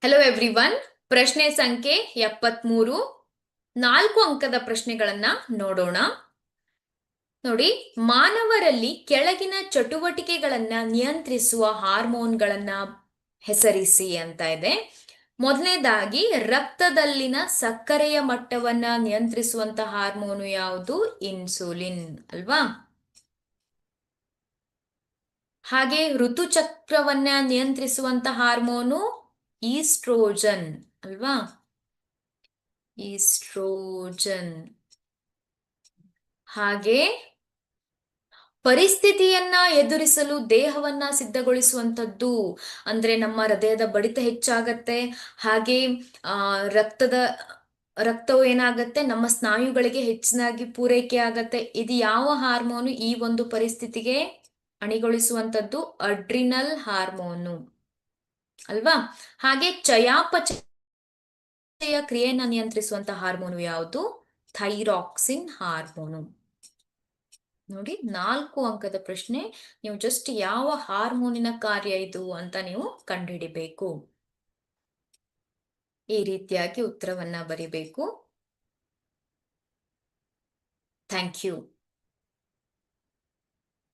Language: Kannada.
Hello everyone. ಪ್ರಶ್ನೆ ಸಂಖ್ಯೆ 73, 4 ಅಂಕದ ಪ್ರಶ್ನೆಗಳನ್ನ ನೋಡೋಣ. ನೋಡಿ, ಮಾನವರಲ್ಲಿ ಕೆಳಗಿನ ಚಟುವಟಿಕೆಗಳನ್ನ ನಿಯಂತ್ರಿಸುವ ಹಾರ್ಮೋನ್ಗಳನ್ನ ಹೆಸರಿಸಿ ಅಂತ ಇದೆ. ಮೊದಲನೇದಾಗಿ, ರಕ್ತದಲ್ಲಿನ ಸಕ್ಕರೆಯ ಮಟ್ಟವನ್ನ ನಿಯಂತ್ರಿಸುವಂತ ಹಾರ್ಮೋನು ಯಾವುದು? ಇನ್ಸುಲಿನ್ ಅಲ್ವಾ? ಹಾಗೆ ಋತುಚಕ್ರವನ್ನ ನಿಯಂತ್ರಿಸುವಂತ ಹಾರ್ಮೋನು ಈಸ್ಟ್ರೋಜನ್ ಅಲ್ವಾ? ಈಸ್ಟ್ರೋಜನ್. ಹಾಗೆ ಪರಿಸ್ಥಿತಿಯನ್ನ ಎದುರಿಸಲು ದೇಹವನ್ನ ಸಿದ್ಧಗೊಳಿಸುವಂಥದ್ದು ಅಂದ್ರೆ ನಮ್ಮ ಹೃದಯದ ಬಡಿತ ಹೆಚ್ಚಾಗತ್ತೆ. ಹಾಗೆ ಆ ರಕ್ತವು ಏನಾಗತ್ತೆ, ನಮ್ಮ ಸ್ನಾಯುಗಳಿಗೆ ಹೆಚ್ಚಿನಾಗಿ ಪೂರೈಕೆ ಆಗತ್ತೆ. ಇದು ಯಾವ ಹಾರ್ಮೋನು ಈ ಒಂದು ಪರಿಸ್ಥಿತಿಗೆ ಅಣಿಗೊಳಿಸುವಂಥದ್ದು? ಅಡ್ರಿನಲ್ ಹಾರ್ಮೋನು ಅಲ್ವಾ? ಹಾಗೆ ಚಯಾಪಚಯ ಕ್ರಿಯೆಯನ್ನ ನಿಯಂತ್ರಿಸುವಂತ ಹಾರ್ಮೋನು ಯಾವುದು? Thyroxine hormone. ನೋಡಿ, 4 ಅಂಕದ ಪ್ರಶ್ನೆ. ನೀವು ಜಸ್ಟ್ ಯಾವ ಹಾರ್ಮೋನಿನ ಕಾರ್ಯ ಇದು ಅಂತ ನೀವು ಕಂಡುಹಿಡಿಬೇಕು. ಈ ರೀತಿಯಾಗಿ ಉತ್ತರವನ್ನ ಬರಿಬೇಕು. Thank you.